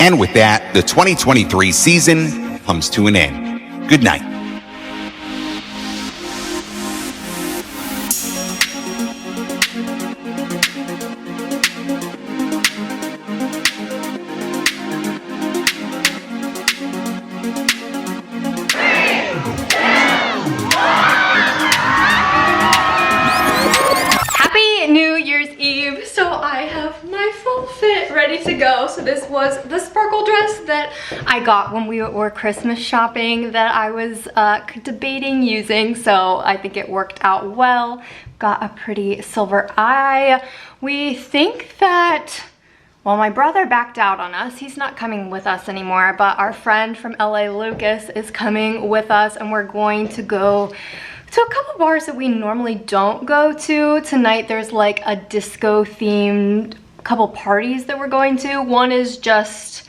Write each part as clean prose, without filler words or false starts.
And with that, the 2023 season comes to an end. Good night. Ready to go. So this was the sparkle dress that I got when we were Christmas shopping that I was debating using, so I think it worked out well. Got a pretty silver eye. We think that, well, my brother backed out on us. He's not coming with us anymore, but our friend from LA, Lucas, is coming with us, and we're going to go to a couple bars that we normally don't go to. Tonight there's like a disco themed couple parties that we're going to. One is just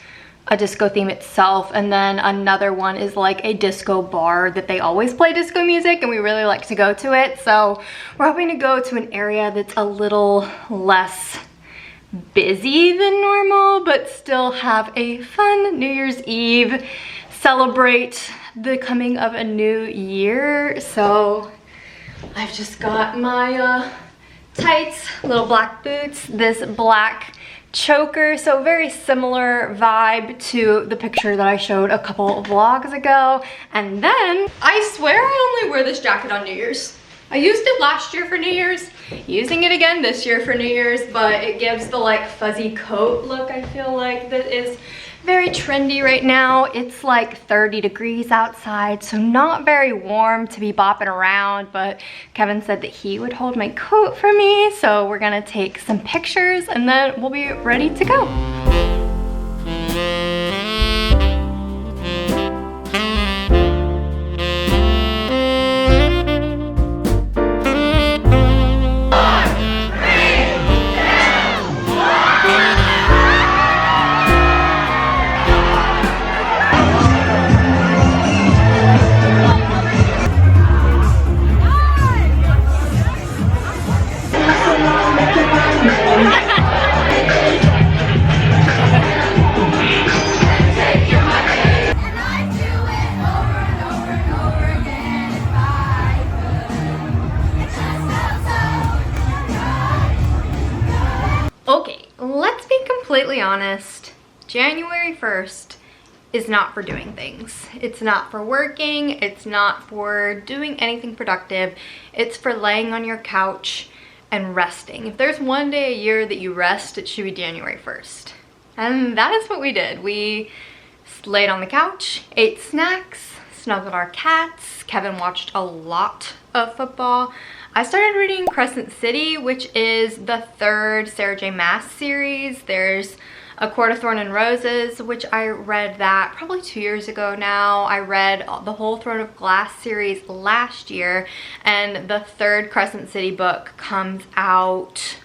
a disco theme itself, and then another one is like a disco bar that they always play disco music, and we really like to go to it. So we're hoping to go to an area that's a little less busy than normal, but still have a fun New Year's Eve, celebrate the coming of a new year. So I've just got my tights, little black boots, this black choker, so very similar vibe to the picture that I showed a couple of vlogs ago. And then I swear I only wear this jacket on New Year's. I used it last year for New Year's, using it again this year for New Year's, but it gives the like fuzzy coat look, I feel like, that is very trendy right now. It's like 30 degrees outside, so not very warm to be bopping around, but Kevin said that he would hold my coat for me, so we're gonna take some pictures and then we'll be ready to go. Completely honest, January 1st is not for doing things. It's not for working, it's not for doing anything productive. It's for laying on your couch and resting. If there's one day a year that you rest, it should be January 1st. And that is what we did. We laid on the couch, ate snacks, snuggled our cats. Kevin watched a lot of football. I started reading Crescent City, which is the third Sarah J. Maas series. There's A Court of Thorn and Roses, which I read that probably 2 years ago now. I read the whole Throne of Glass series last year, and the third Crescent City book comes out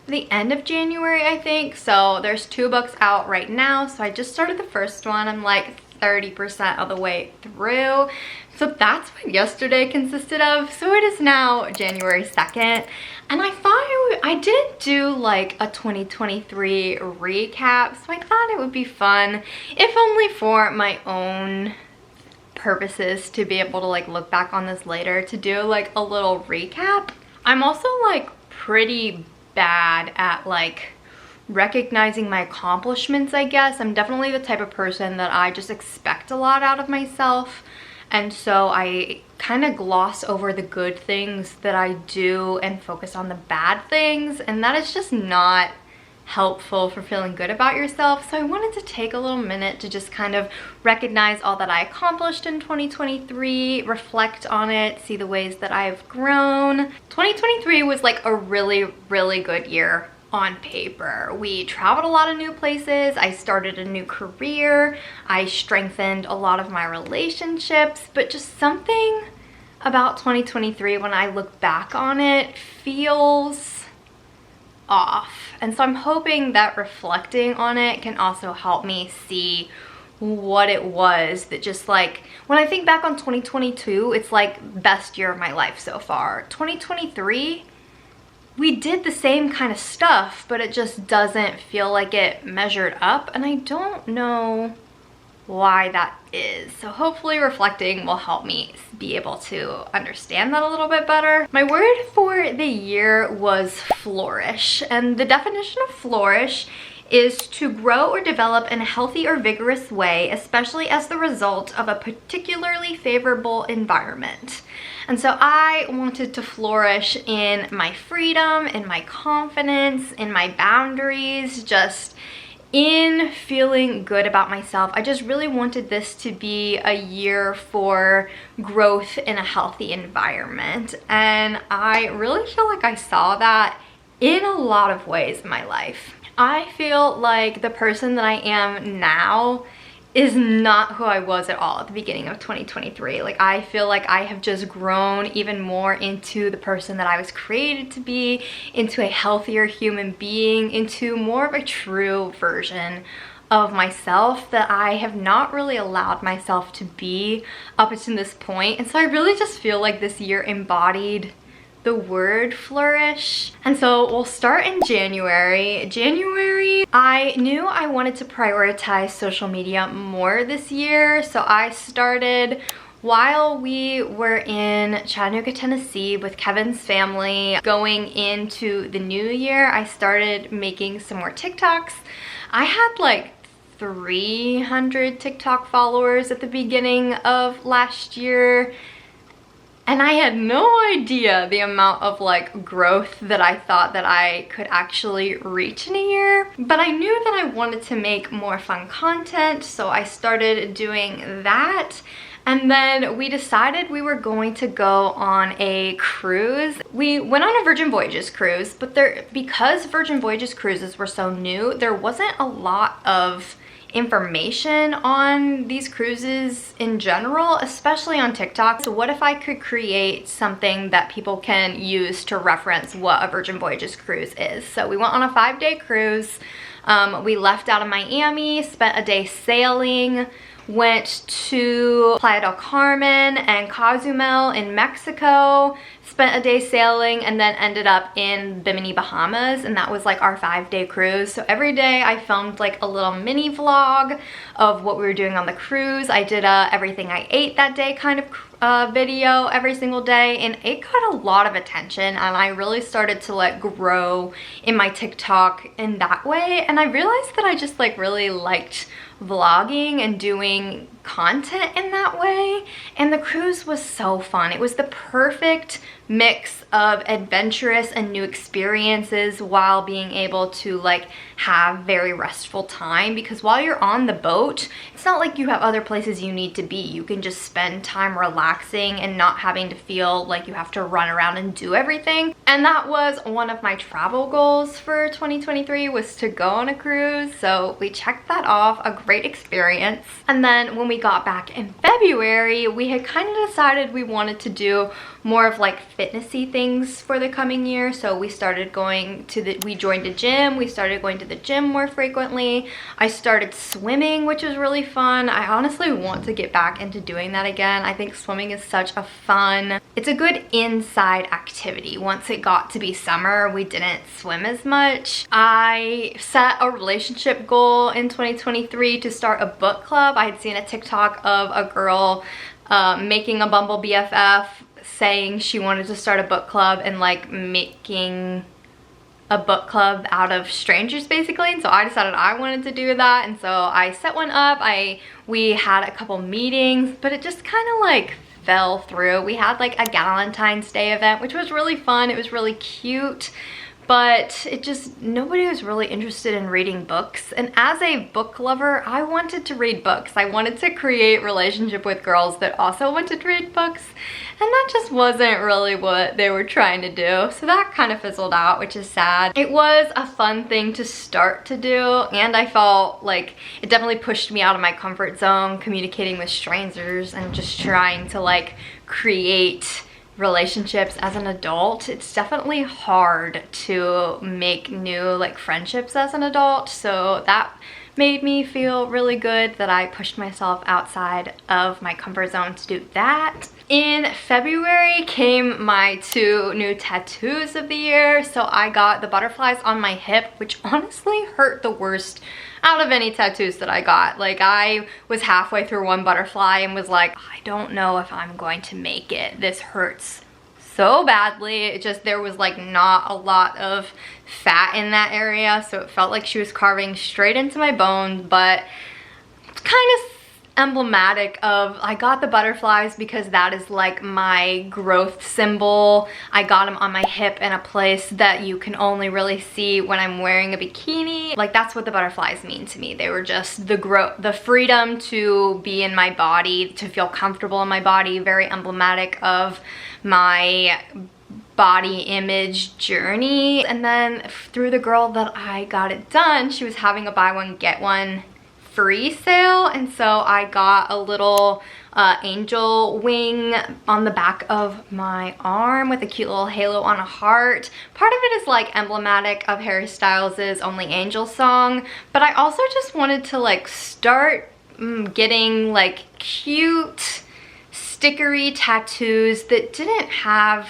the end of January, I think. So there's 2 books out right now. So I just started the first one. I'm like 30% of the way through. So that's what yesterday consisted of. So it is now January 2nd. And I thought I did do like a 2023 recap. So I thought it would be fun, if only for my own purposes, to be able to like look back on this later, to do like a little recap. I'm also like pretty bad at like recognizing my accomplishments, I guess. I'm definitely the type of person that I just expect a lot out of myself. And so I kind of gloss over the good things that I do and focus on the bad things. And that is just not helpful for feeling good about yourself. So I wanted to take a little minute to just kind of recognize all that I accomplished in 2023, reflect on it, see the ways that I've grown. 2023 was like a really, really good year on paper. We traveled a lot of new places. I started a new career. I strengthened a lot of my relationships, but just something about 2023 when I look back on it feels off. And so I'm hoping that reflecting on it can also help me see what it was that just like, when I think back on 2022, it's like best year of my life so far. 2023, we did the same kind of stuff, but it just doesn't feel like it measured up, and I don't know why that is. So hopefully reflecting will help me be able to understand that a little bit better. My word for the year was flourish, and the definition of flourish is to grow or develop in a healthy or vigorous way, especially as the result of a particularly favorable environment. And so I wanted to flourish in my freedom, in my confidence, in my boundaries, just in feeling good about myself. I just really wanted this to be a year for growth in a healthy environment. And I really feel like I saw that in a lot of ways in my life. I feel like the person that I am now is not who I was at all at the beginning of 2023. Like, I feel like I have just grown even more into the person that I was created to be, into a healthier human being, into more of a true version of myself that I have not really allowed myself to be up until this point. And so I really just feel like this year embodied the word flourish. And so we'll start in January. I knew I wanted to prioritize social media more this year, so I started while we were in Chattanooga, Tennessee with Kevin's family. Going into the new year, I started making some more TikToks. I had like 300 TikTok followers at the beginning of last year, and I had no idea the amount of like growth that I thought that I could actually reach in a year. But I knew that I wanted to make more fun content, so I started doing that. And then we decided we were going to go on a cruise. We went on a Virgin Voyages cruise, but because Virgin Voyages cruises were so new, there wasn't a lot of information on these cruises in general, especially on TikTok. So what if I could create something that people can use to reference what a Virgin Voyages cruise is? So we went on a 5-day cruise. We left out of Miami, spent a day sailing, went to Playa del Carmen and Cozumel in Mexico, spent a day sailing, and then ended up in Bimini, Bahamas, and that was like our 5-day cruise. So every day I filmed like a little mini vlog of what we were doing on the cruise. I did a everything I ate that day kind of video every single day, and it got a lot of attention, and I really started to like grow in my TikTok in that way. And I realized that I just like really liked vlogging and doing content in that way, and the cruise was so fun. It was the perfect mix of adventurous and new experiences while being able to like have very restful time, because while you're on the boat, it's not like you have other places you need to be. You can just spend time relaxing and not having to feel like you have to run around and do everything. And that was one of my travel goals for 2023, was to go on a cruise. So we checked that off, a great experience. And then when we got back in February, we had kind of decided we wanted to do more of like fitnessy things for the coming year. So we started going to we joined a gym. We started going to the gym more frequently. I started swimming, which was really fun. I honestly want to get back into doing that again. I think swimming is such a fun, it's a good inside activity. Once it got to be summer, we didn't swim as much. I set a relationship goal in 2023 to start a book club. I had seen a TikTok of a girl making a Bumble BFF, saying she wanted to start a book club and like making a book club out of strangers basically. And so I decided I wanted to do that, and so I set one up. We had a couple meetings, but it just kind of like fell through. We had like a Valentine's Day event, which was really fun. It was really cute, but it just, nobody was really interested in reading books. And as a book lover, I wanted to read books. I wanted to create relationship with girls that also wanted to read books, and that just wasn't really what they were trying to do. So that kind of fizzled out, which is sad. It was a fun thing to start to do, and I felt like it definitely pushed me out of my comfort zone, communicating with strangers and just trying to like create relationships as an adult. It's definitely hard to make new like friendships as an adult, so that made me feel really good that I pushed myself outside of my comfort zone to do that. In February came my 2 new tattoos of the year. So I got the butterflies on my hip, which honestly hurt the worst out of any tattoos that I got. Like, I was halfway through one butterfly and was like, I don't know if I'm going to make it. This hurts so badly. It just, there was like not a lot of fat in that area, so it felt like she was carving straight into my bones. But it's kind of emblematic of, I got the butterflies because that is like my growth symbol. I got them on my hip in a place that you can only really see when I'm wearing a bikini. Like, that's what the butterflies mean to me. They were just the freedom to be in my body, to feel comfortable in my body. Very emblematic of my body image journey. And then through the girl that I got it done, she was having a buy one get one free sale, and so I got a little angel wing on the back of my arm with a cute little halo on a heart. Part of it is like emblematic of Harry Styles' Only Angel song, but I also just wanted to like start getting like cute stickery tattoos that didn't have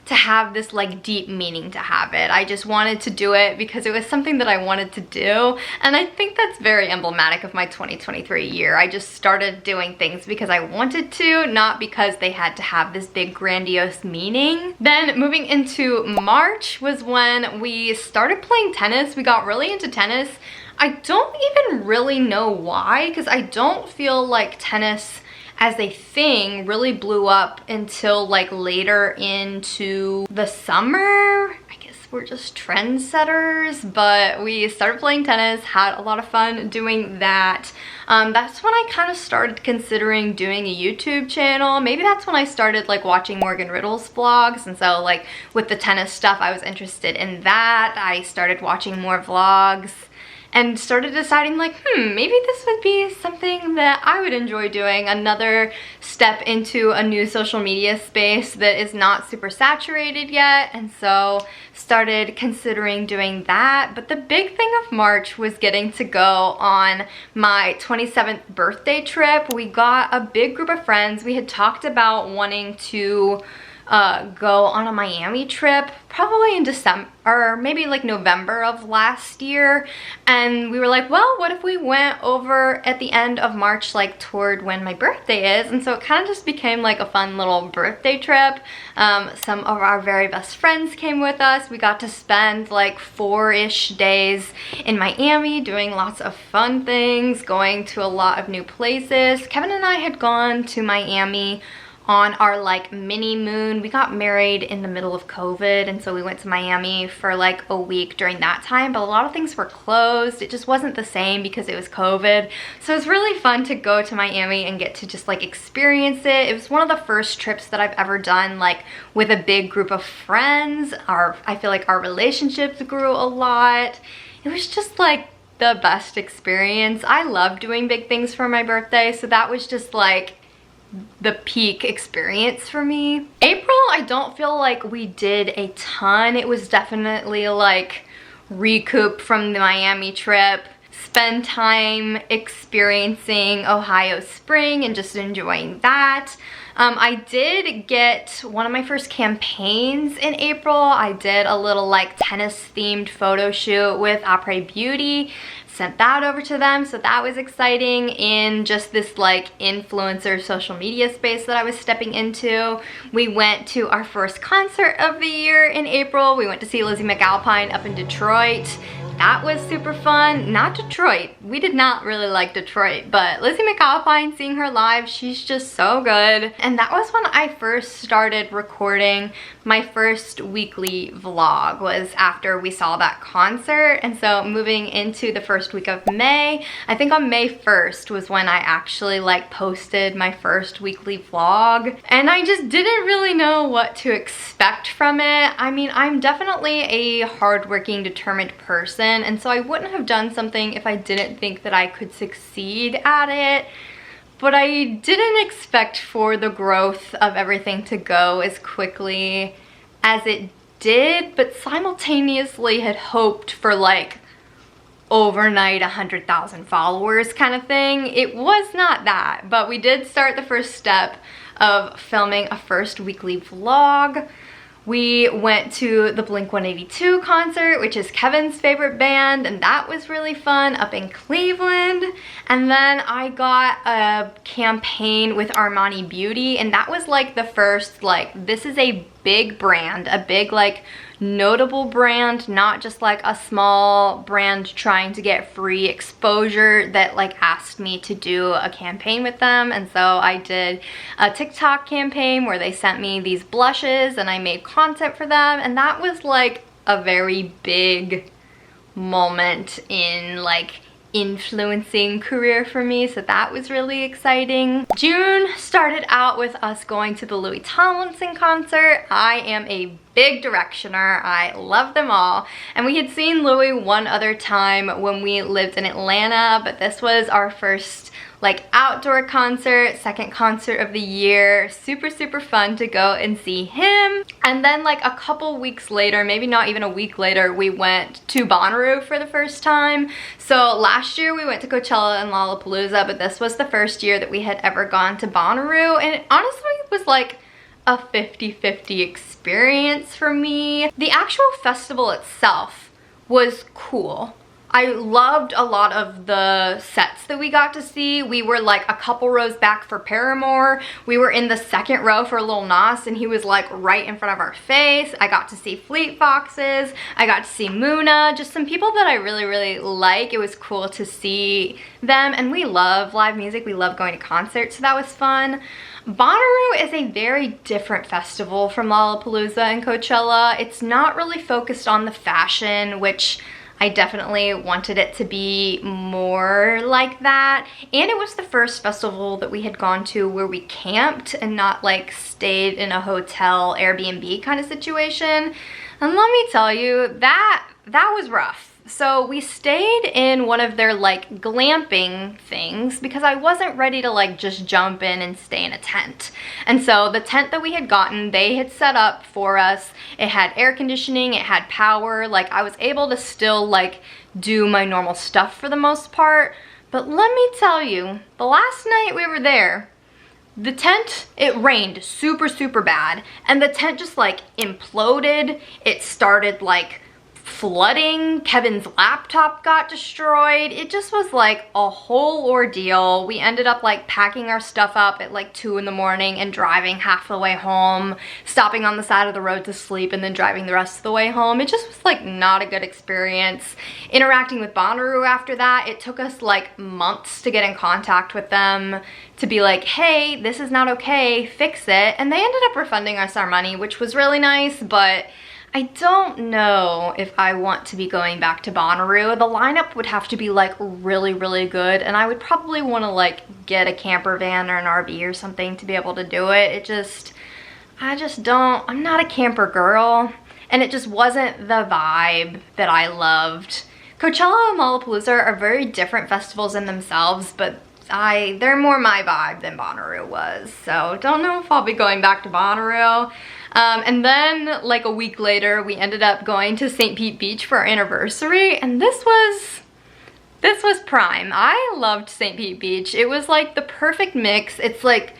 to have this like deep meaning to have it. I just wanted to do it because it was something that I wanted to do, and I think that's very emblematic of my 2023 year. I just started doing things because I wanted to, not because they had to have this big grandiose meaning. Then moving into March was when we started playing tennis. We got really into tennis. I don't even really know why, because I don't feel like tennis as a thing really blew up until like later into the summer. I guess we're just trendsetters, but we started playing tennis, had a lot of fun doing that. That's when I kind of started considering doing a YouTube channel. Maybe that's when I started like watching Morgan Riddle's vlogs, and so like with the tennis stuff I was interested in that. I started watching more vlogs and started deciding like, maybe this would be something that I would enjoy doing. Another step into a new social media space that is not super saturated yet, and so started considering doing that. But the big thing of March was getting to go on my 27th birthday trip. We got a big group of friends. We had talked about wanting to go on a Miami trip probably in December or maybe like November of last year, and we were like, well, what if we went over at the end of March, like toward when my birthday is? And so it kind of just became like a fun little birthday trip. Some of our very best friends came with us. We got to spend like 4-ish days in Miami doing lots of fun things, going to a lot of new places. Kevin and I had gone to Miami on our like mini moon. We got married in the middle of COVID, and so we went to Miami for like a week during that time, but a lot of things were closed. It just wasn't the same because it was COVID. So it was really fun to go to Miami and get to just like experience it. It was one of the first trips that I've ever done like with a big group of friends. I feel like our relationships grew a lot. It was just like the best experience. I love doing big things for my birthday, so that was just like the peak experience for me. April, I don't feel like we did a ton. It was definitely like recoup from the Miami trip, spend time experiencing Ohio spring and just enjoying that. I did get one of my first campaigns in April. I did a little like tennis themed photo shoot with Après Beauty. Sent that over to them, so that was exciting in just this like influencer social media space that I was stepping into. We went to our first concert of the year in April. We went to see Lizzie McAlpine up in Detroit. That was super fun. Not Detroit. We did not really like Detroit, but Lizzie McAlpine, seeing her live, she's just so good. And that was when I first started recording my first weekly vlog, was after we saw that concert. And so moving into the first week of May, I think on May 1st was when I actually like posted my first weekly vlog. And I just didn't really know what to expect from it. I mean, I'm definitely a hardworking, determined person, and so I wouldn't have done something if I didn't think that I could succeed at it. But I didn't expect for the growth of everything to go as quickly as it did, but simultaneously had hoped for like overnight 100,000 followers kind of thing. It was not that, but we did start the first step of filming a first weekly vlog. We went to the Blink-182 concert, which is Kevin's favorite band, and that was really fun up in Cleveland. And then I got a campaign with Armani Beauty, and that was like the first, like, this is a big brand, a big, like, notable brand, not just like a small brand trying to get free exposure, that like asked me to do a campaign with them. And so I did a TikTok campaign where they sent me these blushes and I made content for them, and that was like a very big moment in like influencing career for me, so that was really exciting. June started out with us going to the Louis Tomlinson concert. I am a big Directioner. I love them all, and we had seen Louis one other time when we lived in Atlanta, but this was our first like outdoor concert, second concert of the year. Super fun to go and see him. And then like a couple weeks later, maybe not even a week later, we went to Bonnaroo for the first time. So last year we went to Coachella and Lollapalooza, but this was the first year that we had ever gone to Bonnaroo, and it honestly was like a 50-50 experience for me. The actual festival itself was cool. I loved a lot of the sets that we got to see. We were like a couple rows back for Paramore. We were in the second row for Lil Nas, and he was like right in front of our face. I got to see Fleet Foxes. I got to see Muna, just some people that I really like. It was cool to see them, and we love live music. We love going to concerts, so that was fun. Bonnaroo is a very different festival from Lollapalooza and Coachella. It's not really focused on the fashion, which I definitely wanted it to be more like that. And it was the first festival that we had gone to where we camped and not like stayed in a hotel Airbnb kind of situation. And let me tell you, that was rough. So we stayed in one of their like glamping things because I wasn't ready to like just jump in and stay in a tent. And so the tent that we had gotten, they had set up for us. It had air conditioning, it had power. Like I was able to still like do my normal stuff for the most part. But let me tell you, the last night we were there, the tent, it rained super bad, and the tent just like imploded. It started like flooding. Kevin's laptop got destroyed. It just was like a whole ordeal. We ended up like packing our stuff up at like 2 in the morning and driving half the way home, stopping on the side of the road to sleep, and then driving the rest of the way home. It just was like not a good experience. Interacting with Bonnaroo after that, it took us like months to get in contact with them to be like, hey, this is not okay, fix it. And they ended up refunding us our money, which was really nice, but I don't know if I want to be going back to Bonnaroo. The lineup would have to be like really good, and I would probably want to like get a camper van or an RV or something to be able to do it. I just don't, I'm not a camper girl, and it just wasn't the vibe that I loved. Coachella and Lollapalooza are very different festivals in themselves, but they're more my vibe than Bonnaroo was. So don't know if I'll be going back to Bonnaroo. And then like a week later, we ended up going to St. Pete Beach for our anniversary, and this was prime. I loved St. Pete Beach. It was like the perfect mix. It's like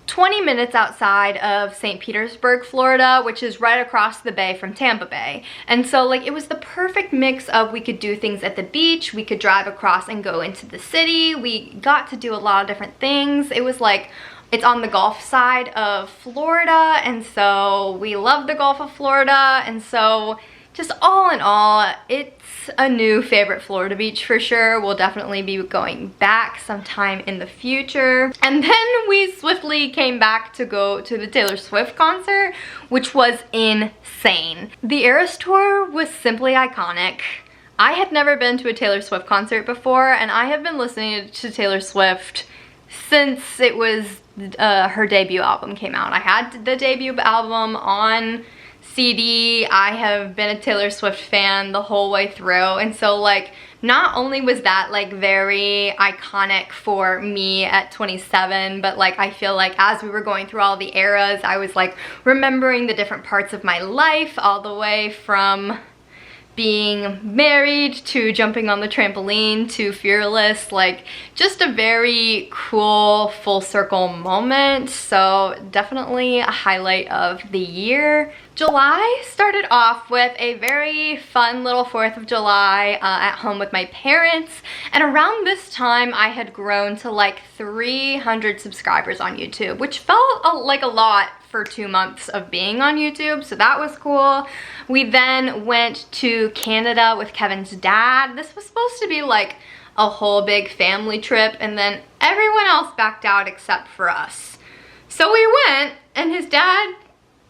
20 minutes outside of St. Petersburg, Florida, which is right across the bay from Tampa Bay. And so like it was the perfect mix of, we could do things at the beach, we could drive across and go into the city. We got to do a lot of different things. It was like, it's on the Gulf side of Florida, and so we love the Gulf of Florida, and so just all in all, it's a new favorite Florida beach for sure. We'll definitely be going back sometime in the future. And then we swiftly came back to go to the Taylor Swift concert, which was insane. The Eras Tour was simply iconic. I had never been to a Taylor Swift concert before, and I have been listening to Taylor Swift since it was her debut album came out. I had the debut album on CD. I have been a Taylor Swift fan the whole way through, and so like not only was that like very iconic for me at 27, but like I feel like as we were going through all the eras, I was like remembering the different parts of my life, all the way from being married to jumping on the trampoline to Fearless, like just a very cool full circle moment. So definitely a highlight of the year. July started off with a very fun little 4th of July at home with my parents, and around this time I had grown to like 300 subscribers on YouTube, which felt like a lot for 2 months of being on YouTube, so that was cool. We then went to Canada with Kevin's dad. This was supposed to be like a whole big family trip, and then everyone else backed out except for us. So we went, and his dad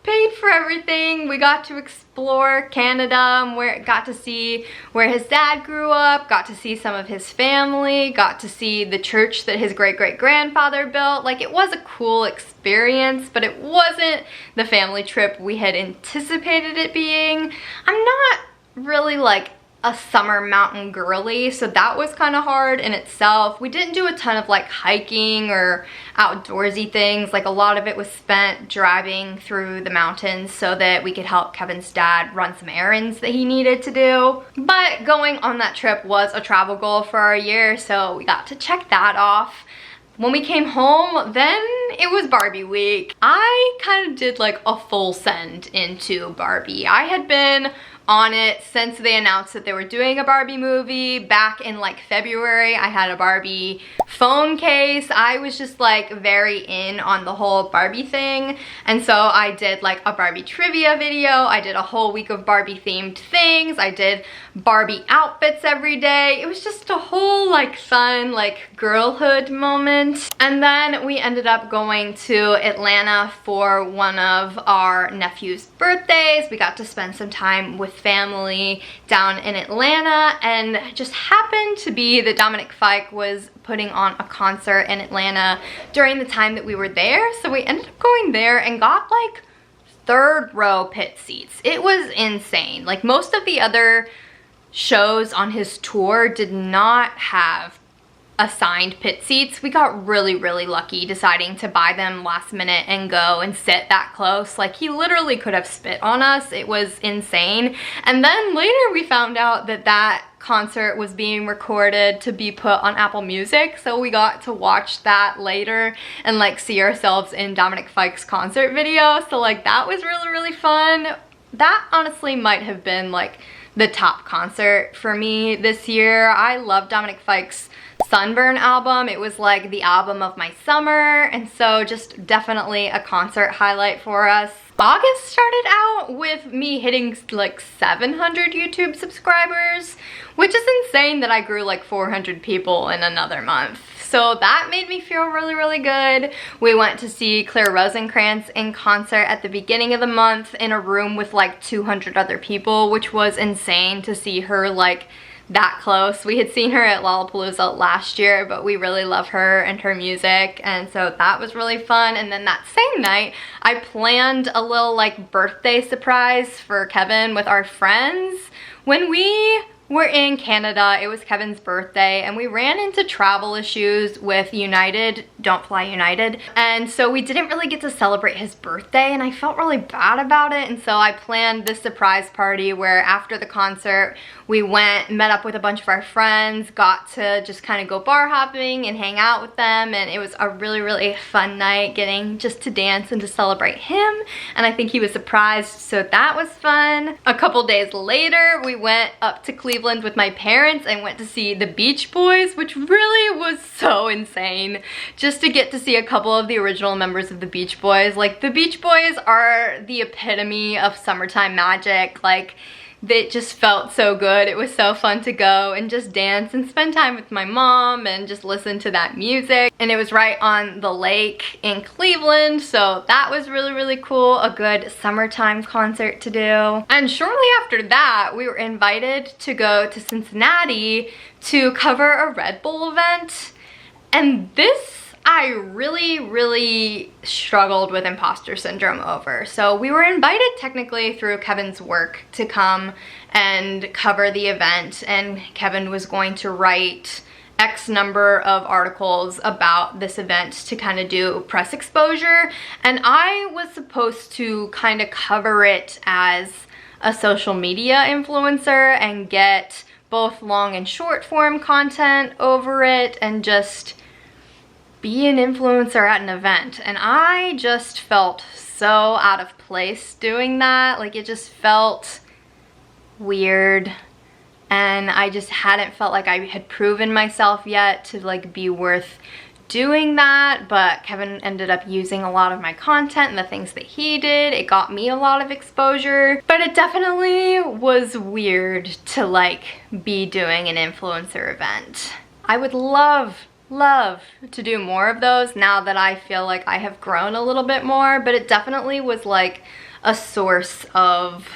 paid for everything. We got to explore Canada, and got to see where his dad grew up, got to see some of his family, got to see the church that his great-great-grandfather built. Like, it was a cool experience, but it wasn't the family trip we had anticipated it being. I'm not really like a summer mountain girly, so that was kind of hard in itself. We didn't do a ton of like hiking or outdoorsy things. Like, a lot of it was spent driving through the mountains so that we could help Kevin's dad run some errands that he needed to do. But going on that trip was a travel goal for our year, so we got to check that off. When we came home, then it was Barbie week. I kind of did like a full send into Barbie. I had been on it since they announced that they were doing a Barbie movie back in like February. I had a Barbie phone case. I was just like very in on the whole Barbie thing, and so I did like a Barbie trivia video. I did a whole week of Barbie themed things. I did Barbie outfits every day. It was just a whole like fun like girlhood moment. And then we ended up going to Atlanta for one of our nephew's birthdays. We got to spend some time with family down in Atlanta, and it just happened to be that Dominic Fike was putting on a concert in Atlanta during the time that we were there, so we ended up going there and got like 3rd row pit seats. It was insane. Like, most of the other shows on his tour did not have assigned pit seats. We got really lucky deciding to buy them last minute and go and sit that close. Like, he literally could have spit on us. It was insane. And then later we found out that that concert was being recorded to be put on Apple Music, so we got to watch that later and like see ourselves in Dominic Fike's concert video. So like, that was really fun. That honestly might have been like the top concert for me this year. I love Dominic Fike's Sunburn album. It was like the album of my summer, and so just definitely a concert highlight for us. August started out with me hitting like 700 YouTube subscribers, which is insane that I grew like 400 people in another month. So that made me feel really good. We went to see Claire Rosenkrantz in concert at the beginning of the month in a room with like 200 other people, which was insane to see her like that close. We had seen her at Lollapalooza last year, but we really love her and her music, and so that was really fun. And then that same night, I planned a little like birthday surprise for Kevin with our friends. When we were in Canada, it was Kevin's birthday, and we ran into travel issues with United, Don't Fly United, and so we didn't really get to celebrate his birthday, and I felt really bad about it. And so I planned this surprise party where after the concert we met up with a bunch of our friends, got to just kind of go bar hopping and hang out with them, and it was a really fun night, getting just to dance and to celebrate him, and I think he was surprised, so that was fun. A couple days later, we went up to Cleveland with my parents and went to see the Beach Boys, which really was so insane, just to get to see a couple of the original members of the Beach Boys. Like, the Beach Boys are the epitome of summertime magic. Like, it just felt so good. It was so fun to go and just dance and spend time with my mom and just listen to that music. And it was right on the lake in Cleveland, so that was really cool. A good summertime concert to do. And shortly after that, we were invited to go to Cincinnati to cover a Red Bull event. And this I really struggled with imposter syndrome over. So we were invited technically through Kevin's work to come and cover the event, and Kevin was going to write X number of articles about this event to kind of do press exposure, and I was supposed to kind of cover it as a social media influencer and get both long and short form content over it and just be an influencer at an event. And I just felt so out of place doing that. Like, it just felt weird, and I just hadn't felt like I had proven myself yet to like be worth doing that. But Kevin ended up using a lot of my content and the things that he did. It got me a lot of exposure, but it definitely was weird to like be doing an influencer event. I would love to do more of those now that I feel like I have grown a little bit more, but it definitely was like a source of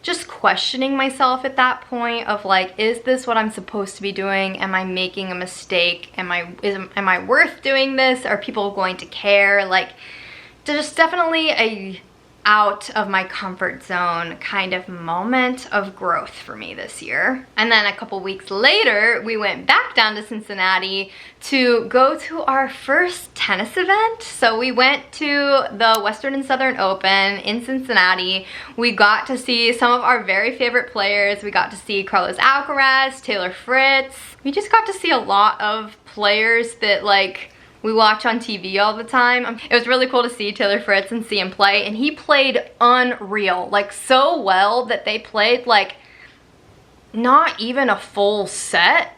just questioning myself at that point of like, is this what I'm supposed to be doing? Am I making a mistake? Am I worth doing this? Are people going to care? Like, just definitely a out of my comfort zone kind of moment of growth for me this year. And then a couple weeks later, we went back down to Cincinnati to go to our first tennis event. So we went to the Western and Southern Open in Cincinnati. We got to see some of our very favorite players. We got to see Carlos Alcaraz, Taylor Fritz. We just got to see a lot of players that like we watch on TV all the time. It was really cool to see Taylor Fritz and see him play, and he played unreal, like so well that they played like not even a full set,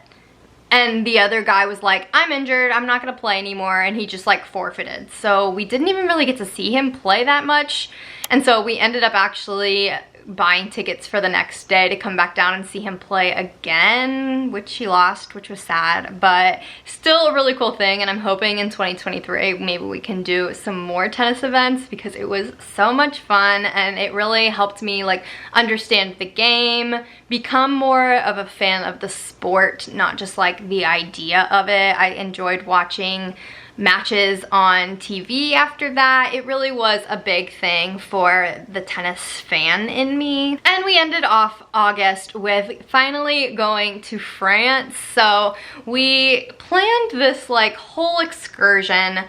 and the other guy was like, I'm injured, I'm not gonna play anymore, and he just like forfeited. So we didn't even really get to see him play that much, and so we ended up actually buying tickets for the next day to come back down and see him play again, which he lost, which was sad, but still a really cool thing. And I'm hoping in 2023 maybe we can do some more tennis events, because it was so much fun and it really helped me like understand the game, become more of a fan of the sport, not just like the idea of it. I enjoyed watching matches on TV after that. It really was a big thing for the tennis fan in me. And we ended off August with finally going to France. So we planned this like whole excursion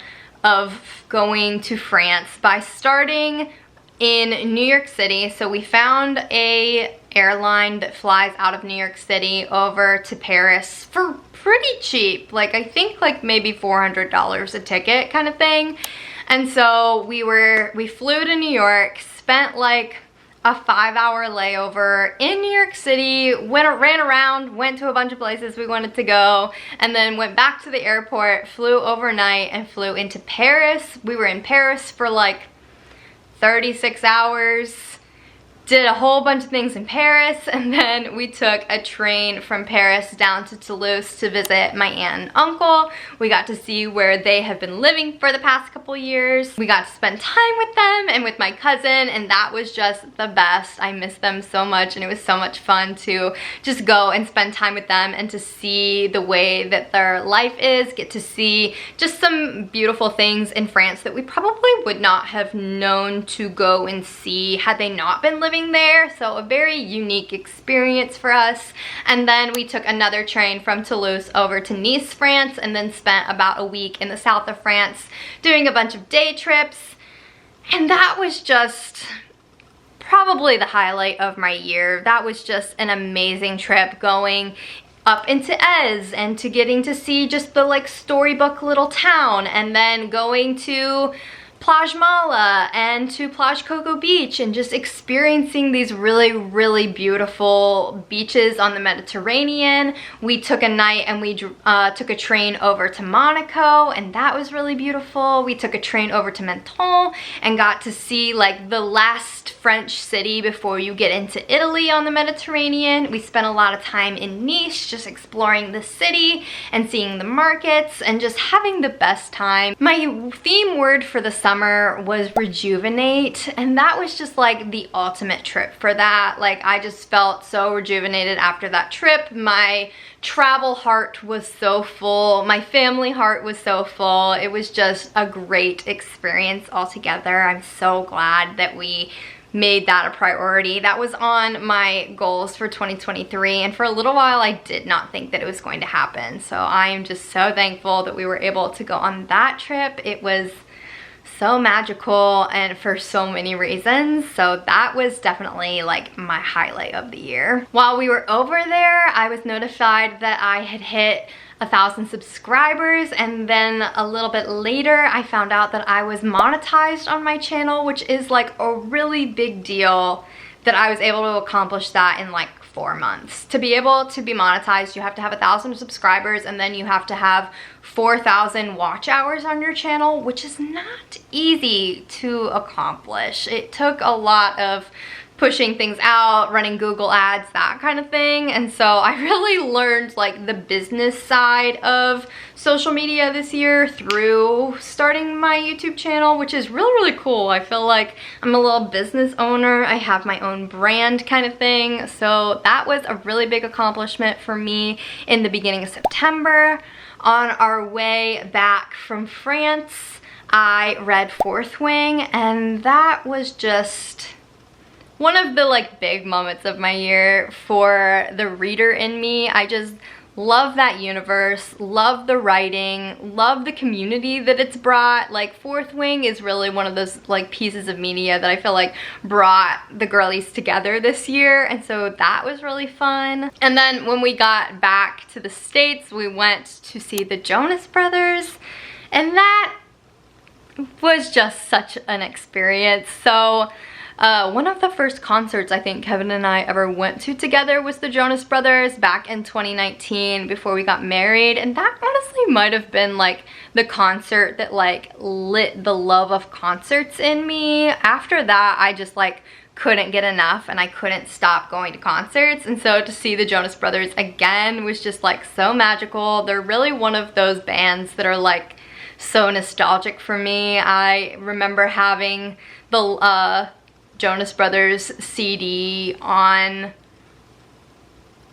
of going to France by starting in New York City. So we found a airline that flies out of New York City over to Paris for pretty cheap, like I think like maybe $400 a ticket kind of thing. And so we flew to New York, spent like a 5-hour layover in New York City, ran around, went to a bunch of places we wanted to go, and then went back to the airport, flew overnight, and flew into Paris. We were in Paris for like 36 hours. Did a whole bunch of things in Paris, and then we took a train from Paris down to Toulouse to visit my aunt and uncle. We got to see where they have been living for the past couple years. We got to spend time with them and with my cousin, and that was just the best. I miss them so much, and it was so much fun to just go and spend time with them and to see the way that their life is, get to see just some beautiful things in France that we probably would not have known to go and see had they not been living there. So a very unique experience for us. And then we took another train from Toulouse over to Nice, France, and then spent about a week in the south of France doing a bunch of day trips. And that was just probably the highlight of my year. That was just an amazing trip, going up into Aix and to getting to see just the like storybook little town, and then going to Plage Mala and to Plage Coco Beach and just experiencing these really, really beautiful beaches on the Mediterranean. We took a night and we took a train over to Monaco, and that was really beautiful. We took a train over to Menton and got to see like the last French city before you get into Italy on the Mediterranean. We spent a lot of time in Nice just exploring the city and seeing the markets and just having the best time. My theme word for the summer was rejuvenate, and that was just like the ultimate trip for that. Like, I just felt so rejuvenated after that trip. My travel heart was so full. My family heart was so full. It was just a great experience altogether. I'm so glad that we made that a priority. That was on my goals for 2023, and for a little while I did not think that it was going to happen. So I am just so thankful that we were able to go on that trip. It was so magical and for so many reasons. So that was definitely like my highlight of the year. While we were over there, I was notified that I had hit 1,000 subscribers, and then a little bit later I found out that I was monetized on my channel, which is like a really big deal that I was able to accomplish that in like 4 months. To be able to be monetized, you have to have 1,000 subscribers, and then you have to have 4,000 watch hours on your channel, which is not easy to accomplish. It took a lot of pushing things out, running Google ads, that kind of thing. And so I really learned like the business side of social media this year through starting my YouTube channel, which is really, really cool. I feel like I'm a little business owner. I have my own brand kind of thing. So that was a really big accomplishment for me in the beginning of September. On our way back from France, I read Fourth Wing, and that was just one of the like big moments of my year for the reader in me. I just love that universe, love the writing, love the community that it's brought. Like Fourth Wing is really one of those like pieces of media that I feel like brought the girlies together this year, and so that was really fun. And then when we got back to the States, we went to see the Jonas Brothers, and that was just such an experience. So one of the first concerts I think Kevin and I ever went to together was the Jonas Brothers back in 2019 before we got married, and that honestly might have been like the concert that like lit the love of concerts in me. After that, I just like couldn't get enough and I couldn't stop going to concerts, and so to see the Jonas Brothers again was just like so magical. They're really one of those bands that are like so nostalgic for me. I remember having the Jonas Brothers CD on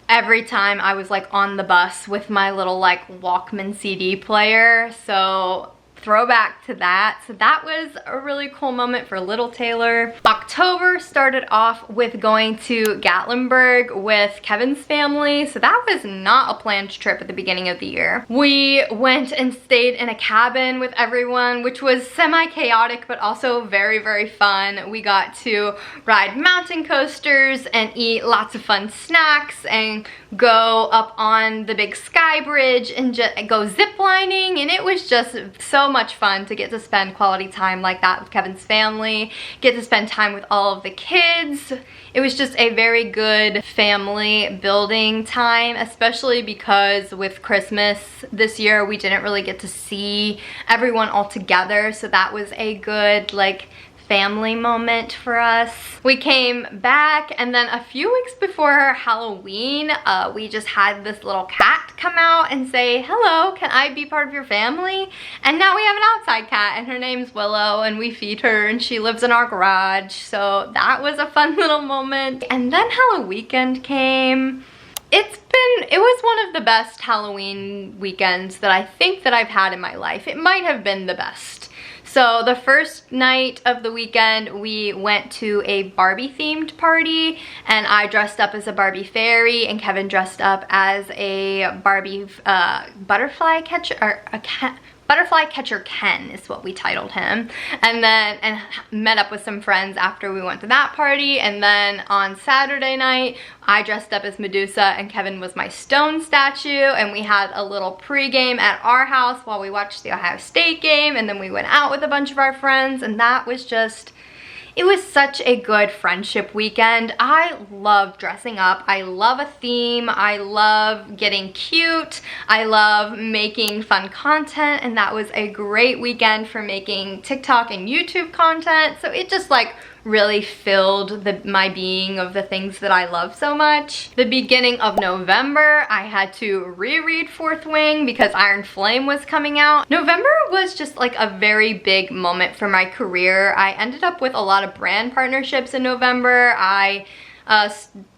every time I was like on the bus with my little like Walkman CD player. So throwback to that. So that was a really cool moment for little Taylor. October started off with going to Gatlinburg with Kevin's family. So that was not a planned trip at the beginning of the year. We went and stayed in a cabin with everyone, which was semi-chaotic but also very, very fun. We got to ride mountain coasters and eat lots of fun snacks and go up on the big sky bridge and just go zip lining, and it was just so much fun to get to spend quality time like that with Kevin's family, get to spend time with all of the kids. It was just a very good family building time, especially because with Christmas this year we didn't really get to see everyone all together, so that was a good like family moment for us. We came back, and then a few weeks before Halloween, we just had this little cat come out and say, "Hello, can I be part of your family?" And now we have an outside cat, and her name's Willow, and we feed her, and she lives in our garage. So that was a fun little moment. And then Halloween weekend came. It was one of the best Halloween weekends that I think that I've had in my life. It might have been the best. So the first night of the weekend, we went to a Barbie themed party, and I dressed up as a Barbie fairy, and Kevin dressed up as a Barbie butterfly catcher, or a Butterfly Catcher Ken is what we titled him. And then met up with some friends after we went to that party. And then on Saturday night, I dressed up as Medusa and Kevin was my stone statue, and we had a little pregame at our house while we watched the Ohio State game, and then we went out with a bunch of our friends, and that was just, it was such a good friendship weekend. I love dressing up. I love a theme. I love getting cute. I love making fun content, and that was a great weekend for making TikTok and YouTube content. So it just like really filled my being of the things that I love so much. The beginning of November, I had to reread Fourth Wing because Iron Flame was coming out. November was just like a very big moment for my career. I ended up with a lot of brand partnerships in November. I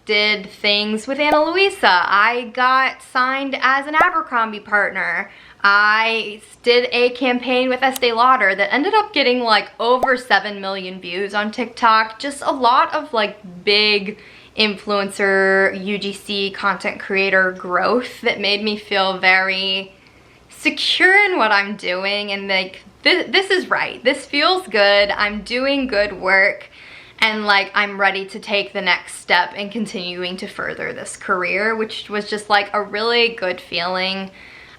did things with Ana Luisa. I got signed as an Abercrombie partner. I did a campaign with Estee Lauder that ended up getting like over 7 million views on TikTok. Just a lot of like big influencer UGC content creator growth that made me feel very secure in what I'm doing and like, this is right. This feels good. I'm doing good work. And like, I'm ready to take the next step in continuing to further this career, which was just like a really good feeling.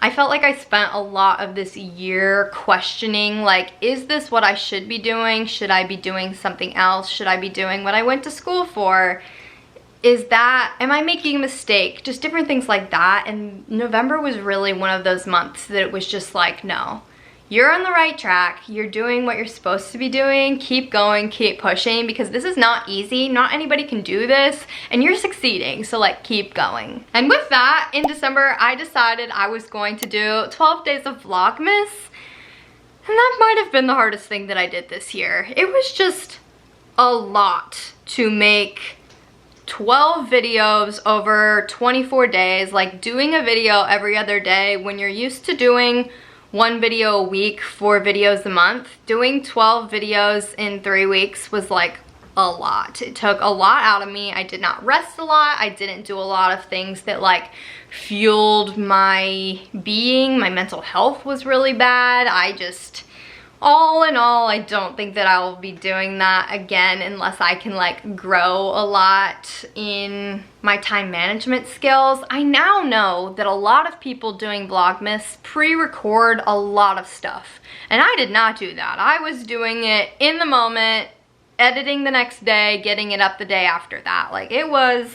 I felt like I spent a lot of this year questioning, like, is this what I should be doing? Should I be doing something else? Should I be doing what I went to school for? Am I making a mistake? Just different things like that. And November was really one of those months that it was just like, no, you're on the right track. You're doing what you're supposed to be doing. Keep going, keep pushing, because this is not easy. Not anybody can do this, and you're succeeding, so like, keep going. And with that, in December, I decided I was going to do 12 days of Vlogmas, and that might have been the hardest thing that I did this year. It was just a lot to make 12 videos over 24 days, like doing a video every other day when you're used to doing 1 video a week, 4 videos a month. Doing 12 videos in 3 weeks was like a lot. It took a lot out of me. I did not rest a lot. I didn't do a lot of things that like fueled my being. My mental health was really bad. All in all, I don't think that I will be doing that again unless I can like grow a lot in my time management skills. I now know that a lot of people doing Vlogmas pre-record a lot of stuff, and I did not do that. I was doing it in the moment, editing the next day, getting it up the day after that. Like, it was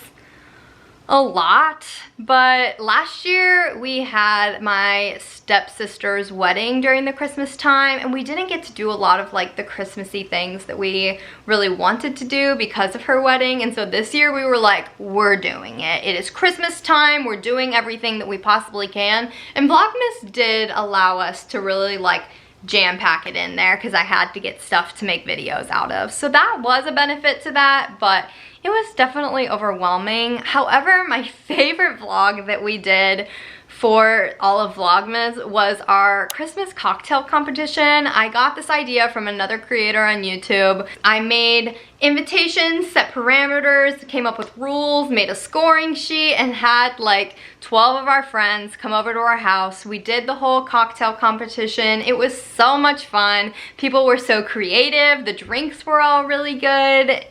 a lot. But last year we had my stepsister's wedding during the Christmas time, and we didn't get to do a lot of like the Christmassy things that we really wanted to do because of her wedding. And so this year we were like, we're doing it. It is Christmas time. We're doing everything that we possibly can. And Vlogmas did allow us to really like jam pack it in there because I had to get stuff to make videos out of. So that was a benefit to that, but it was definitely overwhelming. However, my favorite vlog that we did for all of Vlogmas was our Christmas cocktail competition. I got this idea from another creator on YouTube. I made invitations, set parameters, came up with rules, made a scoring sheet, and had like 12 of our friends come over to our house. We did the whole cocktail competition. It was so much fun. People were so creative. The drinks were all really good.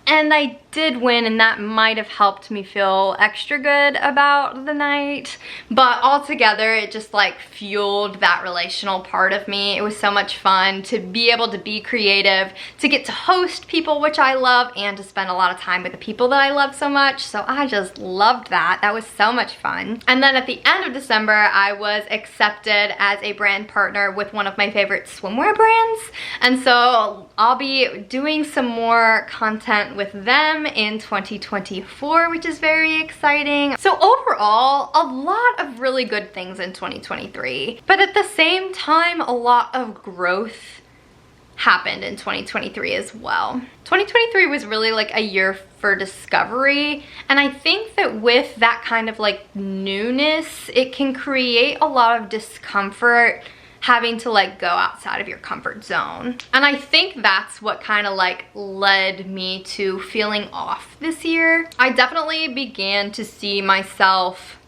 And I did win, and that might have helped me feel extra good about the night. But altogether, it just like fueled that relational part of me. It was so much fun to be able to be creative, to get to host people, which I love, and to spend a lot of time with the people that I love so much. So I just loved that. That was so much fun. And then at the end of December, I was accepted as a brand partner with one of my favorite swimwear brands. And so I'll be doing some more content with them in 2024, which is very exciting. So overall, a lot of really good things in 2023, but at the same time, a lot of growth happened in 2023 as well. 2023 was really like a year for discovery, and I think that with that kind of like newness, it can create a lot of discomfort having to like go outside of your comfort zone. And I think that's what kind of like led me to feeling off this year. I definitely began to see myself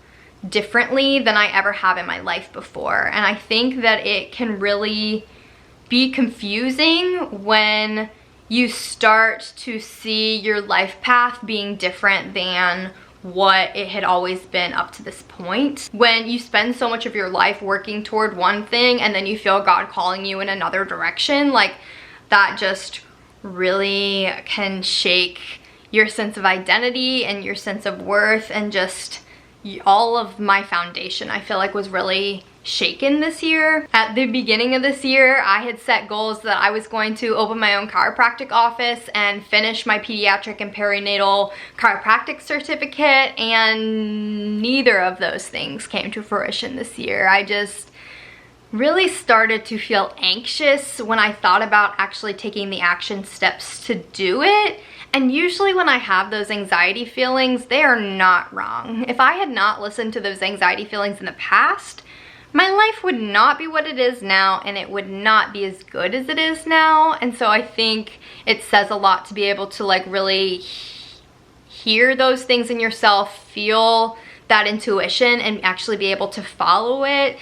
differently than I ever have in my life before. And I think that it can really be confusing when you start to see your life path being different than what it had always been up to this point. When you spend so much of your life working toward one thing and then you feel God calling you in another direction, like that just really can shake your sense of identity and your sense of worth, and just all of my foundation I feel like was really shaken this year. At the beginning of this year, I had set goals that I was going to open my own chiropractic office and finish my pediatric and perinatal chiropractic certificate, and neither of those things came to fruition this year. I just really started to feel anxious when I thought about actually taking the action steps to do it. And usually when I have those anxiety feelings, they are not wrong. If I had not listened to those anxiety feelings in the past, my life would not be what it is now, and it would not be as good as it is now. And so I think it says a lot to be able to like really hear those things in yourself, feel that intuition and actually be able to follow it.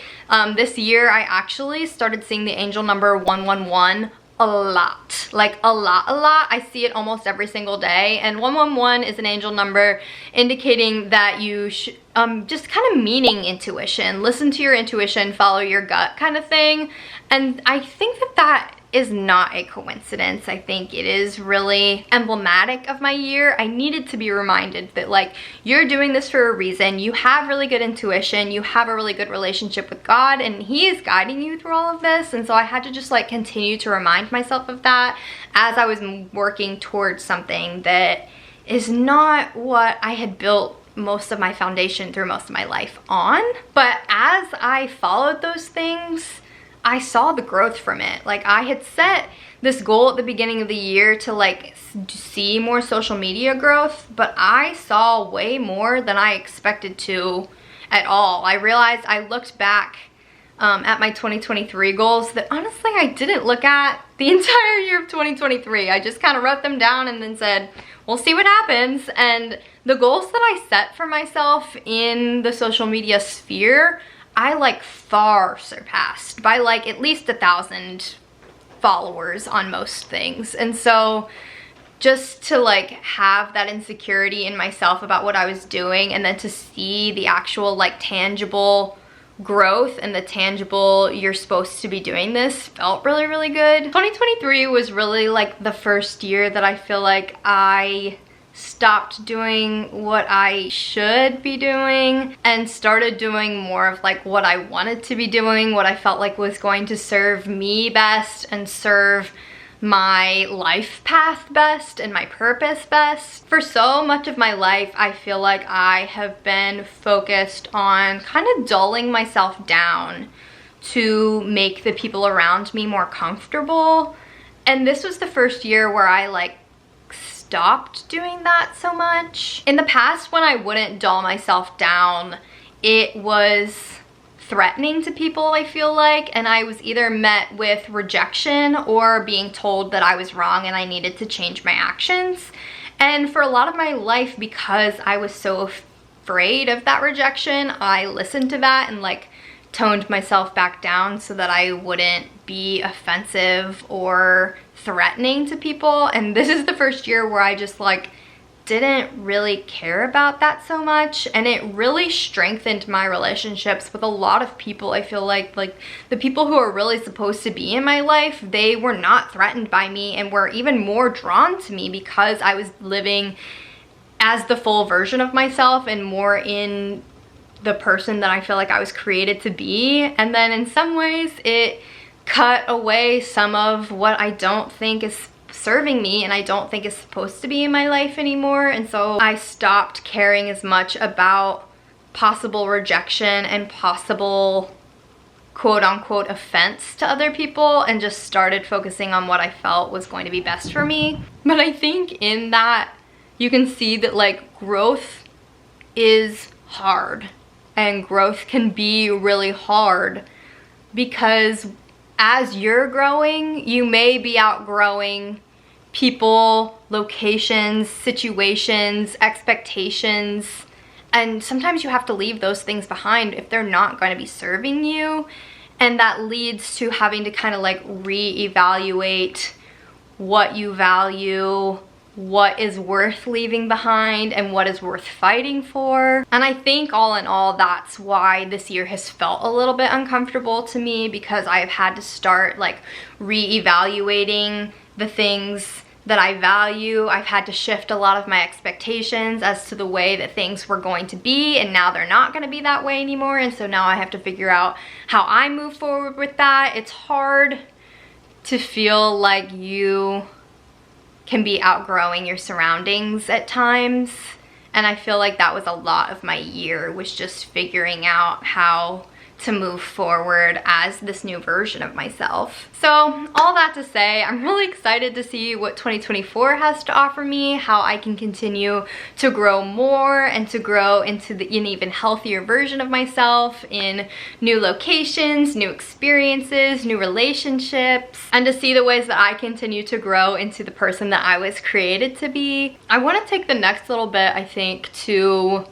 This year I actually started seeing the angel number 111 a lot, like a lot. I see it almost every single day, and 111 is an angel number indicating that you should just kind of meaning intuition, listen to your intuition, follow your gut kind of thing. And I think that that is not a coincidence. I think it is really emblematic of my year. I needed to be reminded that, like, you're doing this for a reason. You have really good intuition. You have a really good relationship with God, and He is guiding you through all of this. And so I had to just like continue to remind myself of that as I was working towards something that is not what I had built most of my foundation through most of my life on. But as I followed those things, I saw the growth from it. Like, I had set this goal at the beginning of the year to like see more social media growth, but I saw way more than I expected to at all. I realized, I looked back at my 2023 goals that honestly I didn't look at the entire year of 2023. I just kind of wrote them down and then said, we'll see what happens. And the goals that I set for myself in the social media sphere, I like far surpassed by like at least 1,000 followers on most things. And so just to like have that insecurity in myself about what I was doing, and then to see the actual like tangible growth and the tangible you're supposed to be doing this, felt really, really good. 2023 was really like the first year that I feel like I stopped doing what I should be doing and started doing more of like what I wanted to be doing, what I felt like was going to serve me best and serve my life path best and my purpose best. For so much of my life, I feel like I have been focused on kind of dulling myself down to make the people around me more comfortable. And this was the first year where I like stopped doing that so much. In the past, when I wouldn't dull myself down, it was threatening to people, I feel like, and I was either met with rejection or being told that I was wrong and I needed to change my actions. And for a lot of my life, because I was so afraid of that rejection, I listened to that and like toned myself back down so that I wouldn't be offensive or threatening to people. And this is the first year where I just like didn't really care about that so much, and it really strengthened my relationships with a lot of people. I feel like the people who are really supposed to be in my life, they were not threatened by me and were even more drawn to me because I was living as the full version of myself and more in the person that I feel like I was created to be. And then in some ways it cut away some of what I don't think is serving me and I don't think is supposed to be in my life anymore. And so I stopped caring as much about possible rejection and possible quote unquote offense to other people and just started focusing on what I felt was going to be best for me. But I think in that you can see that like growth is hard, and growth can be really hard because as you're growing, you may be outgrowing people, locations, situations, expectations, and sometimes you have to leave those things behind if they're not going to be serving you. And that leads to having to kind of like reevaluate what you value, what is worth leaving behind, and what is worth fighting for. And I think all in all, that's why this year has felt a little bit uncomfortable to me, because I've had to start like reevaluating the things that I value. I've had to shift a lot of my expectations as to the way that things were going to be, and now they're not going to be that way anymore. And so now I have to figure out how I move forward with that. It's hard to feel like you can be outgrowing your surroundings at times, and I feel like that was a lot of my year, was just figuring out how to move forward as this new version of myself. So all that to say, I'm really excited to see what 2024 has to offer me, how I can continue to grow more and to grow into an even healthier version of myself in new locations, new experiences, new relationships, and to see the ways that I continue to grow into the person that I was created to be. I want to take the next little bit, I think, to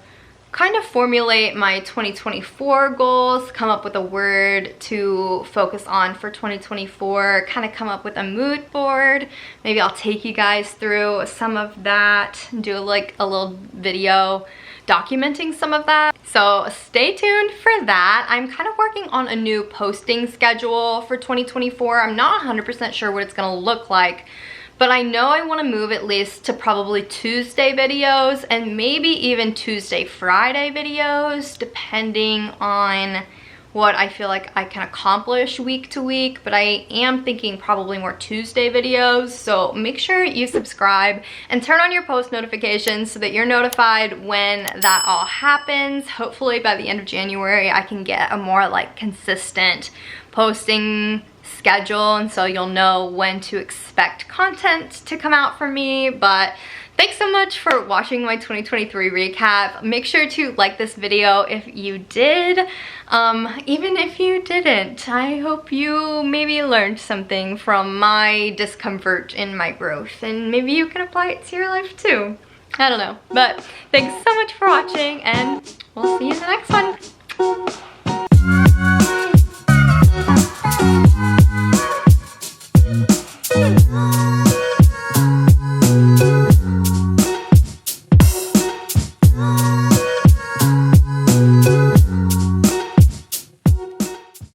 kind of formulate my 2024 goals, come up with a word to focus on for 2024, kind of come up with a mood board. Maybe I'll take you guys through some of that, do like a little video documenting some of that. So stay tuned for that. I'm kind of working on a new posting schedule for 2024. I'm not 100% sure what it's gonna look like, but I know I want to move at least to probably Tuesday videos and maybe even Tuesday, Friday videos, depending on what I feel like I can accomplish week to week. But I am thinking probably more Tuesday videos. So make sure you subscribe and turn on your post notifications so that you're notified when that all happens. Hopefully by the end of January, I can get a more like consistent posting schedule, and so you'll know when to expect content to come out from me. But thanks so much for watching my 2023 recap. Make sure to like this video if you did. Even if you didn't, I hope you maybe learned something from my discomfort in my growth, and maybe you can apply it to your life too. I don't know. But thanks so much for watching, and we'll see you in the next one.